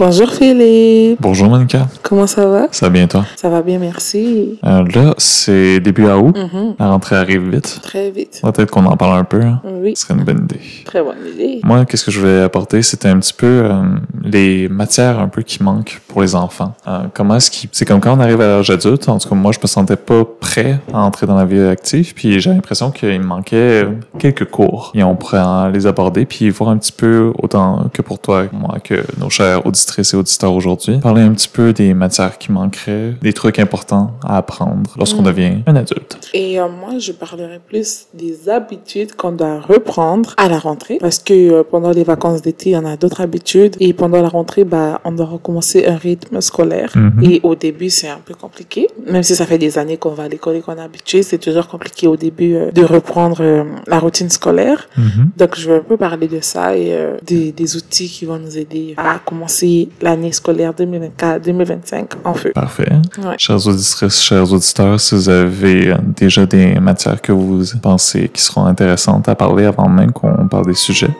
Bonjour Philippe. Bonjour Monica, Comment ça va? ça va bien toi? Ça va bien, merci. Là, c'est début août, Mhm. la rentrée arrive vite. Très vite. Peut-être qu'on en parle un peu, hein? Oui, Ce serait une bonne idée. très bonne idée. Moi, qu'est-ce que je voulais apporter, c'était un petit peu les matières un peu qui manquent pour les enfants. Comment est-ce qu'ils... C'est comme quand on arrive à l'âge adulte, en tout cas moi, je me sentais pas prêt à entrer dans la vie active, puis j'ai l'impression qu'il me manquait quelques cours. Et on pourrait les aborder, puis voir un petit peu, autant que pour toi, moi, que nos chers auditrices et auditeurs aujourd'hui, parler un petit peu des matières qui manqueraient, des trucs importants à apprendre lorsqu'on devient un adulte. Et moi, je parlerai plus des habitudes qu'on doit reprendre à la rentrée. Parce que pendant les vacances d'été, on a d'autres habitudes. Et pendant la rentrée, on doit recommencer un rythme scolaire. Et au début, c'est un peu compliqué. Même si ça fait des années qu'on va à l'école et qu'on est habitué, c'est toujours compliqué au début de reprendre la routine scolaire. Donc, je vais un peu parler de ça et des outils qui vont nous aider à commencer l'année scolaire 2024-2025 en feu. Parfait. Ouais. Chers auditrices, chers auditeurs, si vous avez déjà des matières que vous pensez qui seront intéressantes à parler avant même qu'on parle des sujets,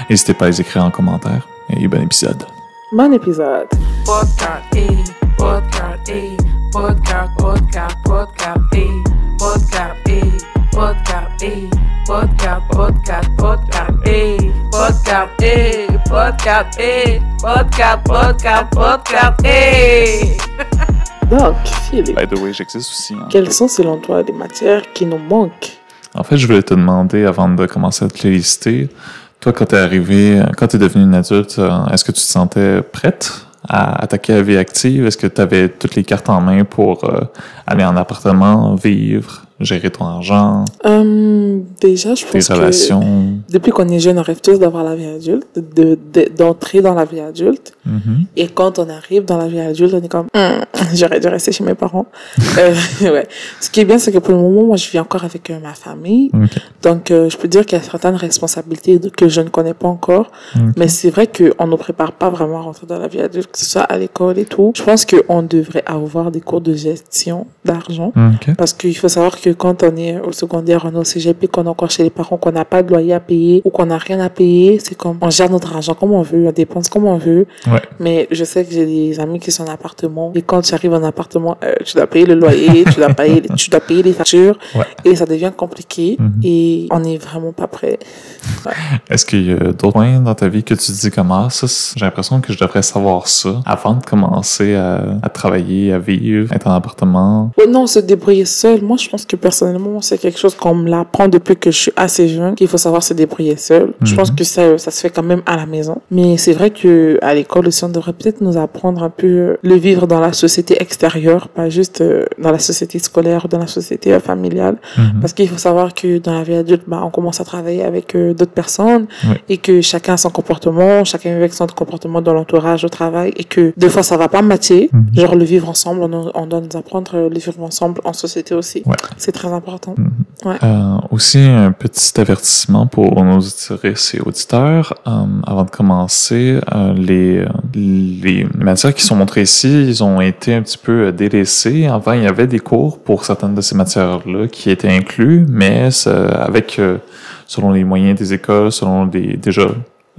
n'hésitez pas à les écrire en commentaire. Et bon épisode. Bon épisode. Podcast, podcast, podcast, podcast, podcast, podcast, podcast, podcast, podcast, podcast, podcast, podcast, podcast, podcast, Donc, Philippe, By the way, j'existe aussi. Hein. quelles sont selon toi les matières qui nous manquent? En fait, je voulais te demander, avant de commencer à te les lister, toi, quand t'es arrivé, quand t'es devenue une adulte, est-ce que tu te sentais prête à attaquer la vie active? Est-ce que tu avais toutes les cartes en main pour aller en appartement, vivre, gérer ton argent, Déjà, je tes pense que relations? depuis qu'on est jeune, on rêve tous d'avoir la vie adulte, d'entrer dans la vie adulte. Et quand on arrive dans la vie adulte, on est comme, j'aurais dû rester chez mes parents. Ouais. Ce qui est bien, c'est que pour le moment, moi, je vis encore avec ma famille. Ok. Donc, je peux dire qu'il y a certaines responsabilités que je ne connais pas encore. Mais c'est vrai qu'on ne prépare pas vraiment à rentrer dans la vie adulte, que ce soit à l'école et tout. Je pense qu'on devrait avoir des cours de gestion d'argent. Ok. Parce qu'il faut savoir que quand on est au secondaire, on est au cégep et qu'on est encore chez les parents, qu'on n'a pas de loyer à payer ou qu'on n'a rien à payer, c'est comme on gère notre argent comme on veut, on dépense comme on veut. Ouais. Mais je sais que j'ai des amis qui sont en appartement et quand tu arrives en appartement, tu dois payer le loyer, tu dois payer les factures Ouais. et ça devient compliqué et on n'est vraiment pas prêt. Ouais. Est-ce qu'il y a d'autres points dans ta vie que tu te dis comme ça, j'ai l'impression que je devrais savoir ça avant de commencer à travailler, à vivre, être en appartement? Ouais, non, se débrouiller seul. Moi, je pense que personnellement, c'est quelque chose qu'on me l'apprend depuis que je suis assez jeune, qu'il faut savoir se débrouiller seul. Je pense que ça se fait quand même à la maison. Mais c'est vrai que à l'école aussi, on devrait peut-être nous apprendre un peu le vivre dans la société extérieure, pas juste dans la société scolaire ou dans la société familiale. Parce qu'il faut savoir que dans la vie adulte, on commence à travailler avec d'autres personnes et que chacun a son comportement, chacun avec son comportement dans l'entourage, au travail et que des fois, ça va pas matcher. Genre le vivre ensemble, on doit nous apprendre le vivre ensemble en société aussi. Ouais. C'est très important. Ouais. Aussi, un petit avertissement pour nos auditrices et auditeurs. Avant de commencer, les matières qui sont montrées ici, ils ont été un petit peu délaissés. Avant, il y avait des cours pour certaines de ces matières-là qui étaient inclus, mais avec, selon les moyens des écoles, selon déjà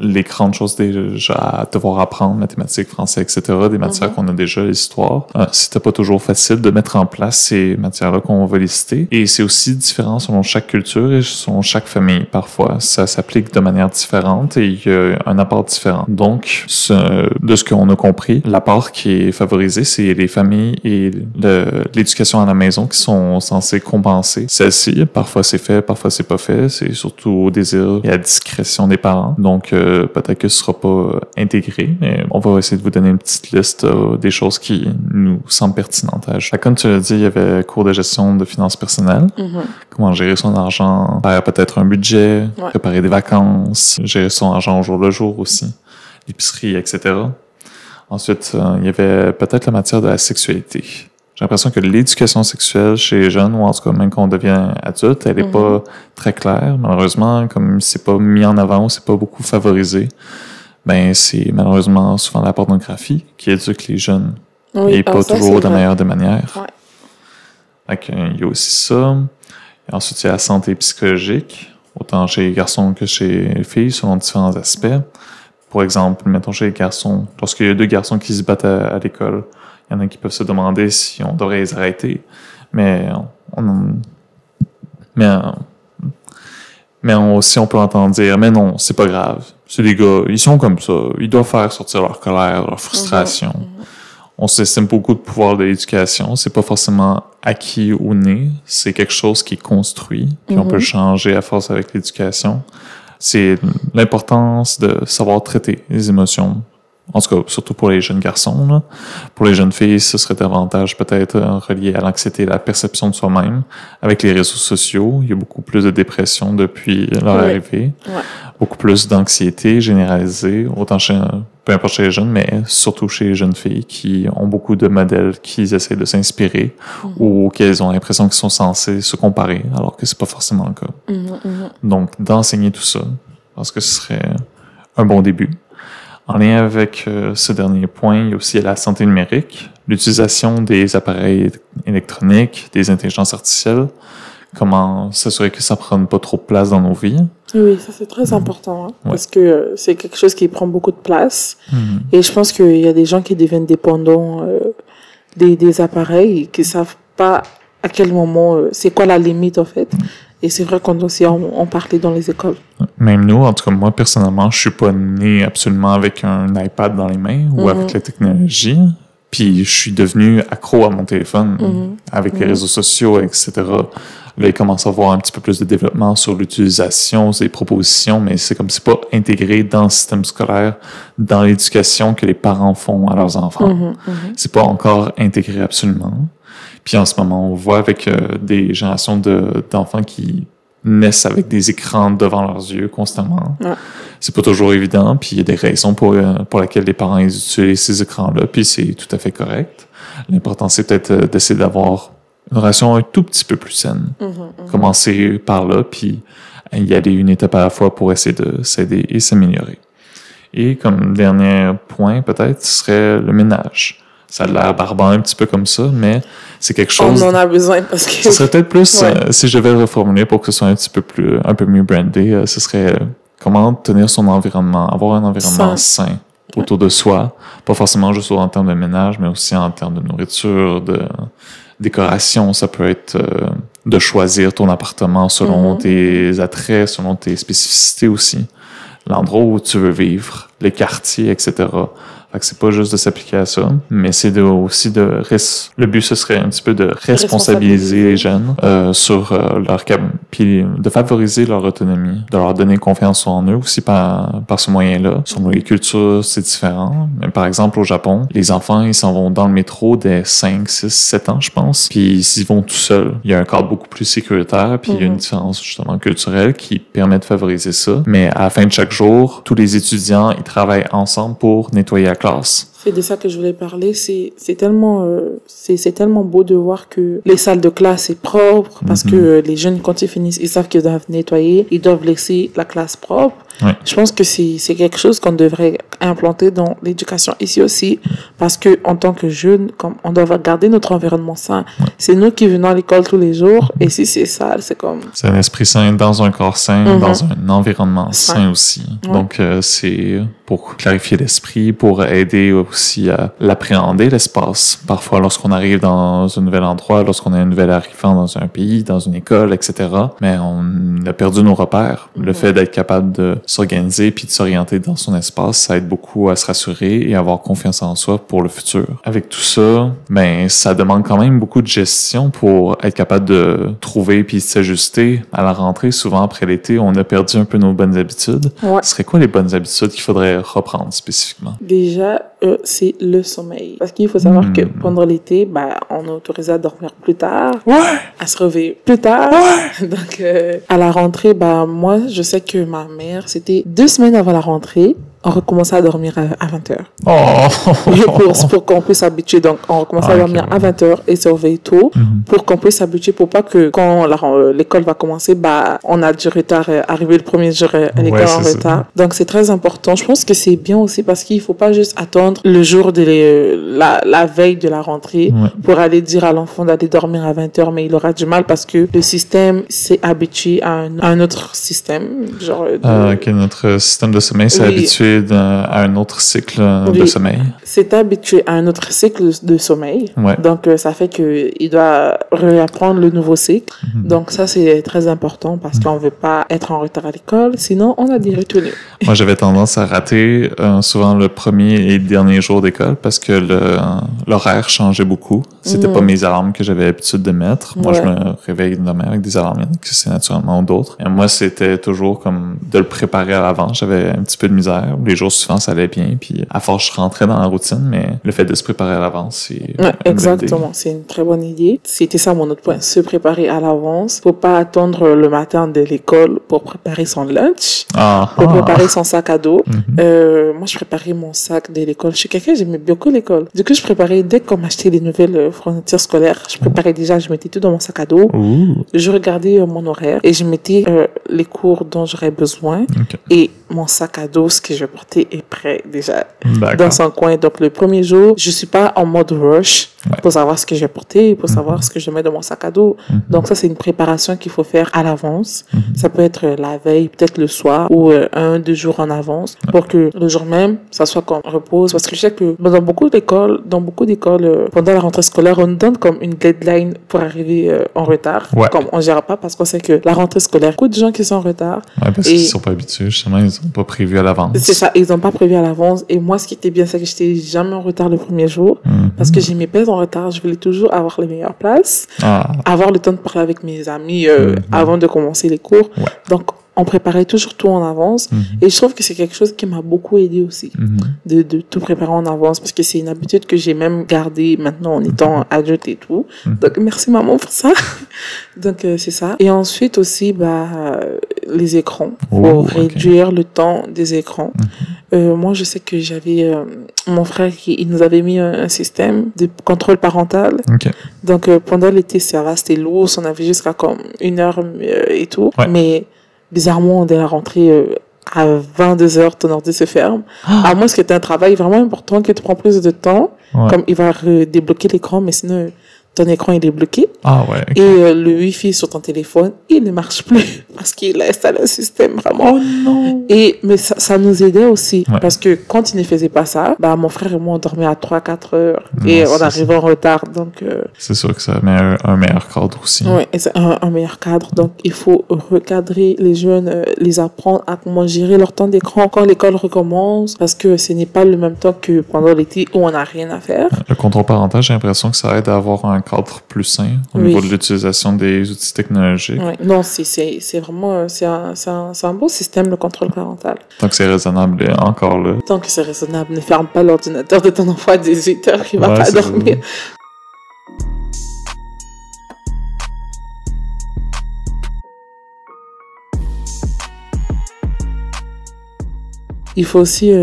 les grandes choses déjà à devoir apprendre, mathématiques, français, etc., des matières qu'on a déjà, l'histoire. C'était pas toujours facile de mettre en place ces matières-là qu'on va lister. Et c'est aussi différent selon chaque culture et selon chaque famille. Parfois, ça s'applique de manière différente et il y a un apport différent. Donc, de ce qu'on a compris, l'apport qui est favorisé, c'est les familles et l'éducation à la maison qui sont censées compenser celle-ci. Parfois, c'est fait, parfois, c'est pas fait. C'est surtout au désir et à la discrétion des parents. Donc, peut-être que ce sera pas intégré, mais on va essayer de vous donner une petite liste des choses qui nous semblent pertinentes à ajouter. Comme tu l'as dit, il y avait cours de gestion de finances personnelles, comment gérer son argent, faire peut-être un budget, préparer des vacances, gérer son argent au jour le jour aussi, l'épicerie, etc. Ensuite, il y avait peut-être la matière de la sexualité. J'ai l'impression que l'éducation sexuelle chez les jeunes, ou en tout cas même quand on devient adulte, elle est pas très claire. Malheureusement, comme c'est pas mis en avant ou c'est pas beaucoup favorisé, c'est malheureusement souvent la pornographie qui éduque les jeunes. Et pas toujours de la meilleure des manières. Ouais. Donc, il y a aussi ça. Et ensuite, il y a la santé psychologique, autant chez les garçons que chez les filles, selon différents aspects. Pour exemple, mettons chez les garçons, lorsqu'il y a deux garçons qui se battent à l'école, il y en a qui peuvent se demander si on devrait les arrêter. Mais aussi, on peut entendre dire, mais non, c'est pas grave. C'est des gars, ils sont comme ça. Ils doivent faire sortir leur colère, leur frustration. On s'estime beaucoup de pouvoir de l'éducation. C'est pas forcément acquis ou né. C'est quelque chose qui est construit. Puis on peut le changer à force avec l'éducation. C'est l'importance de savoir traiter les émotions. En tout cas, surtout pour les jeunes garçons, là. Pour les jeunes filles, ce serait davantage peut-être relié à l'anxiété et la perception de soi-même. Avec les réseaux sociaux, il y a beaucoup plus de dépression depuis leur arrivée. Ouais. Beaucoup plus d'anxiété généralisée, autant peu importe chez les jeunes, mais surtout chez les jeunes filles qui ont beaucoup de modèles qu'ils essaient de s'inspirer ou auxquels ont l'impression qu'ils sont censés se comparer, alors que c'est pas forcément le cas. Donc, d'enseigner tout ça, parce que ce serait un bon début. En lien avec ce dernier point, il y a aussi la santé numérique, l'utilisation des appareils électroniques, des intelligences artificielles, comment s'assurer que ça ne prenne pas trop de place dans nos vies. Oui, ça c'est très important, parce que c'est quelque chose qui prend beaucoup de place. Et je pense qu'il y a des gens qui deviennent dépendants des appareils et qui ne savent pas à quel moment, c'est quoi la limite en fait. Et c'est vrai qu'on doit aussi en parler dans les écoles. Même nous, en tout cas moi personnellement, je suis pas né absolument avec un iPad dans les mains ou avec la technologie. Puis je suis devenu accro à mon téléphone avec les réseaux sociaux, etc. Là, il commence à avoir un petit peu plus de développement sur l'utilisation, des propositions, mais c'est comme si c'est pas intégré dans le système scolaire, dans l'éducation que les parents font à leurs enfants. C'est pas encore intégré absolument. Puis en ce moment, on voit avec des générations d'enfants qui naissent avec des écrans devant leurs yeux constamment. C'est pas toujours évident, puis il y a des raisons pour lesquelles les parents utilisent ces écrans-là, puis c'est tout à fait correct. L'important, c'est peut-être d'essayer d'avoir une relation un tout petit peu plus saine. Commencer par là, puis y aller une étape à la fois pour essayer de s'aider et s'améliorer. Et comme dernier point, peut-être, ce serait le ménage. Ça a l'air barbant un petit peu comme ça, mais c'est quelque chose... On en a besoin parce que... Ce serait peut-être plus, si je vais le reformuler pour que ce soit un peu mieux brandé, ce serait comment tenir son environnement, avoir un environnement sain autour de soi, pas forcément juste en termes de ménage, mais aussi en termes de nourriture, de décoration. Ça peut être de choisir ton appartement selon tes attraits, selon tes spécificités aussi, l'endroit où tu veux vivre, les quartiers, etc. Fait que c'est pas juste de s'appliquer à ça, mais c'est aussi le but, ce serait un petit peu de responsabiliser les jeunes sur leur puis de favoriser leur autonomie, de leur donner confiance en eux aussi par ce moyen-là. Sur les cultures, c'est différent. Mais par exemple, au Japon, les enfants, ils s'en vont dans le métro dès 5, 6, 7 ans, je pense. Puis s'ils vont tout seuls, il y a un cadre beaucoup plus sécuritaire, puis il y a une différence justement culturelle qui permet de favoriser ça. Mais à la fin de chaque jour, tous les étudiants, ils travaillent ensemble pour nettoyer la classe. C'est de ça que je voulais parler. C'est tellement beau de voir que les salles de classe sont propres parce que les jeunes, quand ils finissent, ils savent qu'ils doivent nettoyer, ils doivent laisser la classe propre. Je pense que c'est quelque chose qu'on devrait implanter dans l'éducation ici aussi parce que en tant que jeunes, comme on doit garder notre environnement sain. C'est nous qui venons à l'école tous les jours et si c'est sale, c'est comme... C'est un esprit sain dans un corps sain, dans un environnement sain aussi. Donc, c'est pour clarifier l'esprit, pour aider aussi à l'appréhender, l'espace. Parfois, lorsqu'on arrive dans un nouvel endroit, lorsqu'on a un nouvel arrivant dans un pays, dans une école, etc., mais on a perdu nos repères. Le fait d'être capable de s'organiser puis de s'orienter dans son espace, ça aide beaucoup à se rassurer et avoir confiance en soi pour le futur. Avec tout ça, ça demande quand même beaucoup de gestion pour être capable de trouver puis de s'ajuster. À la rentrée, souvent après l'été, on a perdu un peu nos bonnes habitudes. Ce serait quoi les bonnes habitudes qu'il faudrait reprendre spécifiquement? Déjà, c'est le sommeil. Parce qu'il faut savoir que pendant l'été, on est autorisé à dormir plus tard, à se réveiller plus tard. Donc, à la rentrée, moi, je sais que ma mère, c'était 2 semaines avant la rentrée, on recommençait à dormir à 20h. Pour qu'on puisse s'habituer. Donc, on recommençait à dormir à 20h et se réveiller tôt pour qu'on puisse s'habituer pour pas que quand l'école va commencer, on a du retard, arriver le premier jour à l'école en retard. Donc, c'est très important. Je pense que c'est bien aussi parce qu'il faut pas juste attendre le jour de la veille de la rentrée pour aller dire à l'enfant d'aller dormir à 20h, mais il aura du mal parce que le système s'est habitué à un autre système. Que notre système de sommeil s'est habitué habitué à un autre cycle de Oui. sommeil. C'est habitué à un autre cycle de sommeil. Ouais. Donc, ça fait qu'il doit réapprendre le nouveau cycle. Donc, ça, c'est très important parce qu'on veut pas être en retard à l'école. Sinon, on a des retenues. Moi, j'avais tendance à rater souvent le premier et dernier jour d'école parce que l'horaire changeait beaucoup. C'était pas mes alarmes que j'avais l'habitude de mettre. Moi, je Ouais. me réveille demain avec des alarmes, il y en a que c'est naturellement d'autres. Et moi, c'était toujours comme de le préparer à l'avance. J'avais un petit peu de misère. Les jours suivants, ça allait bien. Puis, à force, je rentrais dans la routine, mais le fait de se préparer à l'avance, c'est une Ouais, bonne exactement. C'est une très bonne idée. C'était ça mon autre point. Se préparer à l'avance. Faut pas attendre le matin de l'école pour préparer son lunch. Ah, Pour ah. préparer son sac à dos. Mhm. Moi, je préparais mon sac de l'école. Je suis quelqu'un, j'aimais beaucoup l'école. Du coup, je préparais, dès qu'on m'achetait les nouvelles fournitures scolaires, je préparais déjà, je mettais tout dans mon sac à dos. Ouh. Je regardais mon horaire et je mettais les cours dont j'aurais besoin. OK. Et mon sac à dos, ce que je portais, est prêt déjà dans D'accord. son coin. Donc, le premier jour, je suis pas en mode rush Ouais. pour savoir ce que je vais porter, pour savoir ce que je mets dans mon sac à dos. Donc, ça, c'est une préparation qu'il faut faire à l'avance. Ça peut être la veille, peut-être le soir ou 1-2 jours en avance pour que le jour même, ça soit qu'on repose. Parce que je sais que dans beaucoup d'écoles, pendant la rentrée scolaire, on nous donne comme une deadline pour arriver en retard. Ouais. Comme on gère pas parce qu'on sait que la rentrée scolaire, beaucoup de gens qui sont en retard. Ouais, parce Et- qu'ils sont pas habitués, justement, ils ont pas prévu à l'avance. C'est ça, ils n'ont pas prévu à l'avance. Et moi, ce qui était bien, c'est que j'étais jamais en retard le premier jour. Parce que j'aimais pas être en retard. Je voulais toujours avoir les meilleures places, Ah, avoir le temps de parler avec mes amis avant de commencer les cours. Ouais. Donc, on préparait toujours tout en avance. Et je trouve que c'est quelque chose qui m'a beaucoup aidé aussi, de tout préparer en avance, parce que c'est une habitude que j'ai même gardée maintenant en étant adulte et tout. Donc, merci maman pour ça. Donc, c'est ça. Et ensuite aussi, les écrans. Oh, Pour ok. réduire le temps des écrans. Moi, je sais que j'avais mon frère il nous avait mis un système de contrôle parental. OK. Donc, pendant l'été, ça va, c'était lourd. On avait jusqu'à comme 1 heure et tout. Ouais. Mais bizarrement, dès la rentrée, à 22 heures, ton ordi se ferme. À moins que tu aies un travail vraiment important qui te prend plus de temps. Ouais. Comme il va débloquer l'écran, mais sinon, ton écran, il est bloqué. Ah, ouais. OK. Et le Wi-Fi sur ton téléphone, il ne marche plus parce qu'il a installé un système vraiment. Oh non! Mais ça nous aidait aussi. Ouais. Parce que quand il ne faisait pas ça, mon frère et moi, on dormait à 3-4 heures. Et Non, on c'est arrivait en retard. Donc, C'est sûr que ça met un meilleur cadre aussi. ouais, et c'est un meilleur cadre. Donc, il faut recadrer les jeunes, les apprendre à comment gérer leur temps d'écran quand l'école recommence. Parce que ce n'est pas le même temps que pendant l'été où on n'a rien à faire. Le contrôle parental, j'ai l'impression que ça aide à avoir un cadre plus sain au Oui. niveau de l'utilisation des outils technologiques. Ouais. Non, c'est vraiment, c'est un beau système, le contrôle parental. Donc, c'est raisonnable encore là. Tant que c'est raisonnable, ne ferme pas l'ordinateur de ton enfant à 18 heures, il va Ouais, pas c'est dormir. Il faut aussi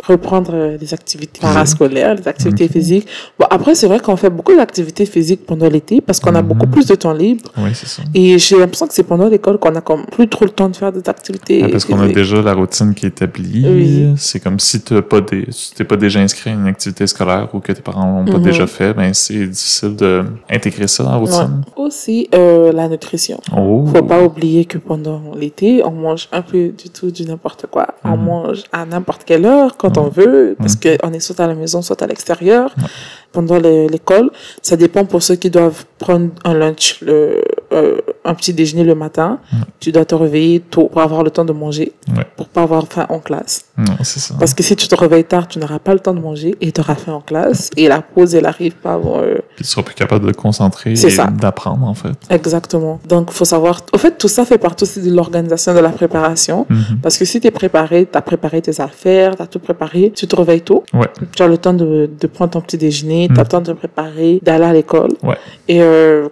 reprendre les activités parascolaires, les activités physiques. Bon, après, c'est vrai qu'on fait beaucoup d'activités physiques pendant l'été parce qu'on a beaucoup plus de temps libre. Oui, c'est ça. Et j'ai l'impression que c'est pendant l'école qu'on a comme plus trop le temps de faire des activités Ouais, parce qu'on a physiques. déjà la routine qui est établie. Oui. C'est comme si tu t'es pas déjà inscrit à une activité scolaire ou que tes parents l'ont pas déjà fait, ben c'est difficile de intégrer ça dans la Ouais. routine. Aussi, la nutrition. Oh. Faut pas oublier que pendant l'été, on mange un peu du tout, du n'importe quoi. On mange à n'importe quelle heure, quand on veut, parce qu'on est soit à la maison, soit à l'extérieur. Pendant l'école, ça dépend pour ceux qui doivent prendre un lunch, un petit déjeuner le matin. Tu dois te réveiller tôt pour avoir le temps de manger, Ouais. pour pas avoir faim en classe. Non, c'est ça. Parce que si tu te réveilles tard, tu n'auras pas le temps de manger et tu auras faim en classe. Et la pause, elle arrive pas avant... Puis tu seras plus capable de te concentrer C'est et ça. d'apprendre, en fait. Exactement. Donc, faut savoir... Au fait, tout ça fait partie aussi de l'organisation de la préparation. Parce que si tu es préparé, tu as préparé tes affaires, tu as tout préparé, tu te réveilles tôt. Ouais. Tu as le temps de prendre ton petit déjeuner, tu as le temps de te préparer, d'aller à l'école. Ouais. Et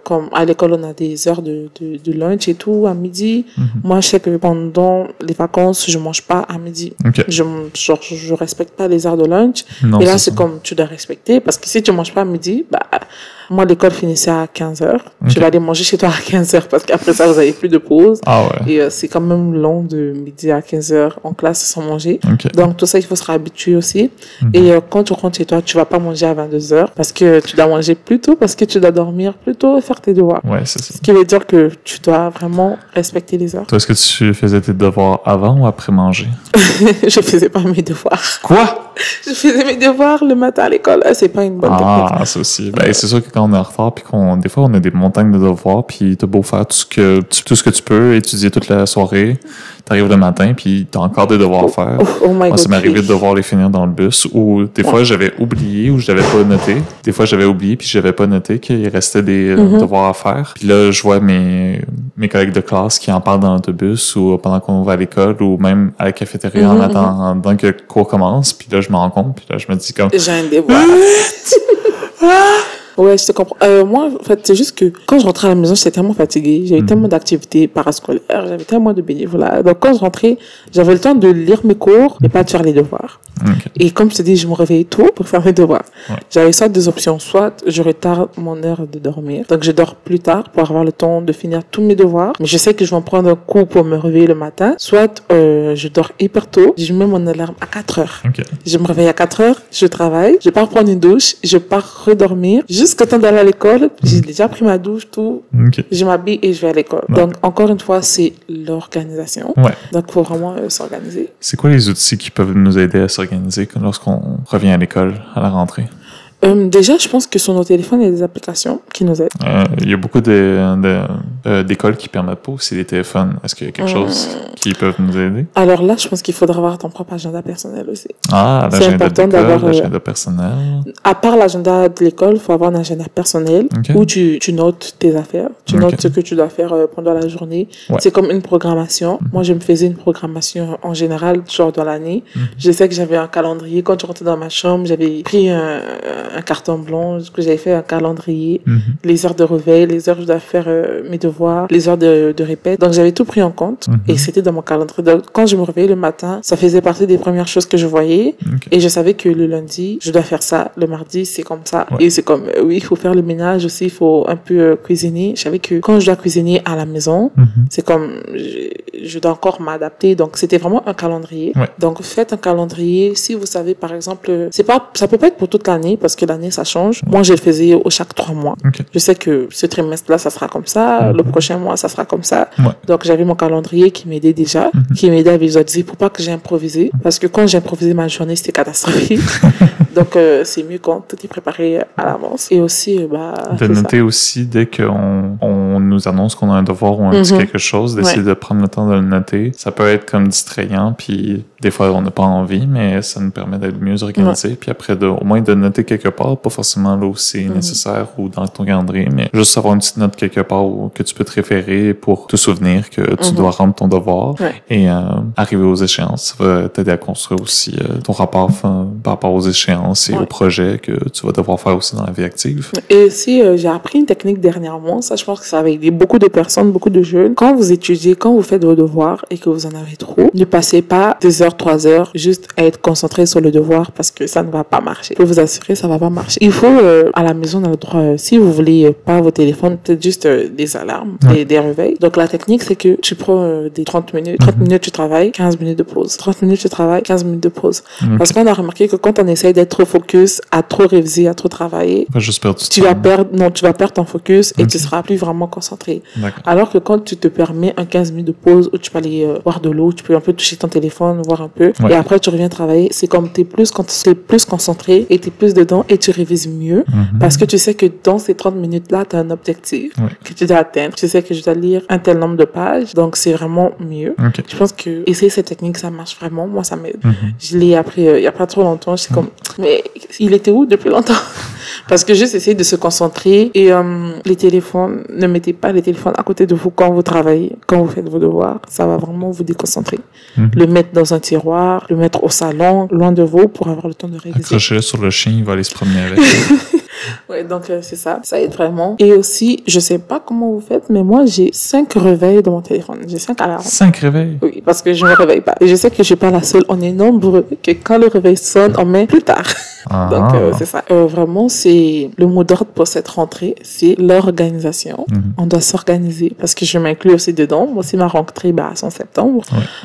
comme à l'école, on a des heures de lunch et tout, à midi. Moi, je sais que pendant les vacances, je mange pas à midi. OK. Je respecte pas les heures de lunch. Non, Et là, c'est c'est ça. comme tu dois respecter. Parce que si tu manges pas à midi, Moi, l'école finissait à 15h. Ok. Tu vas aller manger chez toi à 15h parce qu'après ça, vous avez plus de pause. Ah ouais. Et c'est quand même long de midi à 15h en classe sans manger. OK. Donc, tout ça, il faut se réhabituer aussi. Et quand tu rentres chez toi, tu vas pas manger à 22h parce que tu dois manger plus tôt, parce que tu dois dormir plus tôt et faire tes devoirs. Ouais, c'est ça. Ce qui veut dire que tu dois vraiment respecter les heures. Toi, est-ce que tu faisais tes devoirs avant ou après manger? Je faisais pas mes devoirs. Quoi? Je faisais mes devoirs le matin à l'école. C'est pas une bonne technique. Ah, ça aussi. Ben, c'est sûr que quand on est en retard, puis des fois, on a des montagnes de devoirs, puis t'as beau faire tout ce que tu peux, étudier toute la soirée, t'arrives le matin, puis t'as encore des devoirs à faire. Oh my Moi, God. ça m'arrivait de devoir les finir dans le bus, ou des fois, j'avais oublié, ou je l'avais pas noté. Des fois, j'avais oublié, puis j'avais pas noté qu'il restait des devoirs à faire. Puis là, je vois mes collègues de classe qui en parlent dans l'autobus, ou pendant qu'on va à l'école, ou même à la cafétéria en attendant que le cours commence. Puis là, je me rends compte, puis là, je me dis comme... J'ai un devoir. Ouais, je te comprends. Moi, en fait, c'est juste que quand je rentrais à la maison, j'étais tellement fatiguée. J'avais tellement d'activités parascolaires, j'avais tellement de bénévolat. Donc, quand je rentrais, j'avais le temps de lire mes cours et pas de faire les devoirs. OK. Et comme je te dis, je me réveillais tôt pour faire mes devoirs. Ouais. J'avais soit deux options. Soit je retarde mon heure de dormir. Donc, je dors plus tard pour avoir le temps de finir tous mes devoirs. Mais je sais que je vais en prendre un coup pour me réveiller le matin. Soit je dors hyper tôt. Je mets mon alarme à 4 heures. OK. Je me réveille à 4 heures, je travaille, je pars prendre une douche, je pars redormir. Jusqu'au temps d'aller à l'école, j'ai déjà pris ma douche, tout. OK. Je m'habille et je vais à l'école. Ouais. Donc, encore une fois, c'est l'organisation. Ouais. Donc, il faut vraiment s'organiser. C'est quoi les outils qui peuvent nous aider à s'organiser lorsqu'on revient à l'école à la rentrée? Déjà, je pense que sur nos téléphones, il y a des applications qui nous aident. Il y a beaucoup d'écoles qui permettent pas aussi les téléphones. Est-ce qu'il y a quelque chose qui peut nous aider? Alors là, je pense qu'il faudra avoir ton propre agenda personnel aussi. Ah, C'est l'agenda important d'école, d'avoir, l'agenda personnel. À part l'agenda de l'école, il faut avoir un agenda personnel Ok. où tu notes tes affaires, tu Ok. notes ce que tu dois faire pendant la journée. Ouais. C'est comme une programmation. Moi, je me faisais une programmation en général, genre dans l'année. Je sais que j'avais un calendrier. Quand je rentrais dans ma chambre, j'avais pris un carton blanc, que j'avais fait un calendrier, les heures de réveil, les heures où je dois faire mes devoirs, les heures de répète. Donc, j'avais tout pris en compte et c'était dans mon calendrier. Donc, quand je me réveillais le matin, ça faisait partie des premières choses que je voyais. Ok. Et je savais que le lundi, je dois faire ça. Le mardi, c'est comme ça. Ouais. Et c'est comme, oui, il faut faire le ménage aussi, il faut un peu cuisiner. Je savais que quand je dois cuisiner à la maison, c'est comme, je dois encore m'adapter. Donc, c'était vraiment un calendrier. Ouais. Donc, faites un calendrier. Si vous savez, par exemple, ça peut pas être pour toute l'année parce que l'année, ça change. Moi, je le faisais chaque 3 mois. Ok. Je sais que ce trimestre-là, ça sera comme ça. Le prochain mois, ça sera comme ça. Ouais. Donc, j'avais mon calendrier qui m'aidait déjà, qui m'aidait à visualiser pour pas que j'ai improvisé. Parce que quand j'ai improvisé ma journée, c'était catastrophique. Donc, c'est mieux quand tout est préparé à l'avance. Et aussi, De c'est noter aussi, dès qu'on nous annonce qu'on a un devoir ou un petit quelque chose, d'essayer de prendre le temps de le noter. Ça peut être comme distrayant, puis des fois, on n'a pas envie, mais ça nous permet d'être mieux organisé. Puis après, au moins de noter quelque part, pas forcément là où c'est nécessaire ou dans ton calendrier, mais juste avoir une petite note quelque part que tu peux te référer pour te souvenir que tu dois rendre ton devoir et arriver aux échéances. Ça va t'aider à construire aussi ton rapport par rapport aux échéances et aux projets que tu vas devoir faire aussi dans la vie active. Et aussi, j'ai appris une technique dernièrement. Ça, je pense que ça va aider beaucoup de personnes, beaucoup de jeunes. Quand vous étudiez, quand vous faites vos devoirs et que vous en avez trop, ne passez pas 2 heures, 3 heures juste à être concentré sur le devoir parce que ça ne va pas marcher. Je peux vous assurer, ça va pas marcher. Il faut, à la maison, on a le droit, si vous voulez pas vos téléphones, peut-être juste des alarmes, des réveils. Donc, la technique, c'est que tu prends des 30 minutes. 30 minutes, tu travailles, 15 minutes de pause. 30 minutes, tu travailles, 15 minutes de pause. Parce qu'on a remarqué que quand on essaye d'être trop focus, à trop réviser, à trop travailler, Pas juste perdre du tu temps. vas perdre ton focus et tu seras plus vraiment concentré. D'accord. Alors que quand tu te permets un 15 minutes de pause où tu peux aller boire de l'eau, tu peux un peu toucher ton téléphone, voir un peu, et après tu reviens travailler, c'est comme t'es plus concentré et t'es plus dedans et tu révises mieux parce que tu sais que dans ces 30 minutes-là, tu as un objectif que tu dois atteindre. Tu sais que je dois lire un tel nombre de pages, donc c'est vraiment mieux. Ok. Je pense que essayer cette technique, ça marche vraiment. Moi, ça m'aide. Je l'ai appris il y a pas trop longtemps. Je suis comme, mais il était où depuis longtemps? Parce que juste essayer de se concentrer et les téléphones, ne mettez pas les téléphones à côté de vous quand vous travaillez, quand vous faites vos devoirs. Ça va vraiment vous déconcentrer. Le mettre dans un tiroir, le mettre au salon, loin de vous pour avoir le temps de réviser. Accrochez-le sur le chien, il va aller se promener avec. Ouais, donc c'est ça. Ça aide vraiment. Et aussi, je sais pas comment vous faites, mais moi, j'ai 5 réveils dans mon téléphone. J'ai 5 alarmes. 5 réveils? Oui, parce que je me réveille pas. Et je sais que je suis pas la seule. On est nombreux que quand le réveil sonne, on met plus tard. Donc, c'est ça. Vraiment, c'est le mot d'ordre pour cette rentrée, c'est l'organisation. On doit s'organiser parce que je m'inclus aussi dedans. Moi aussi, ma rentrée, c'est en septembre.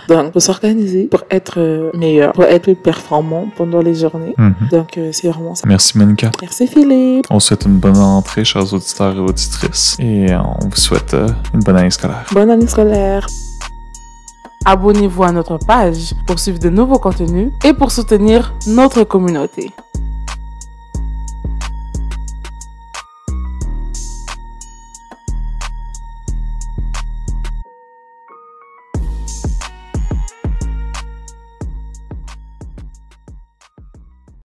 Donc, faut s'organiser pour être meilleur, pour être plus performant pendant les journées. Donc, c'est vraiment ça. Merci, Monica. Merci, Philippe. On souhaite une bonne rentrée, chers auditeurs et auditrices. Et on vous souhaite une bonne année scolaire. Bonne année scolaire. Abonnez-vous à notre page pour suivre de nouveaux contenus et pour soutenir notre communauté.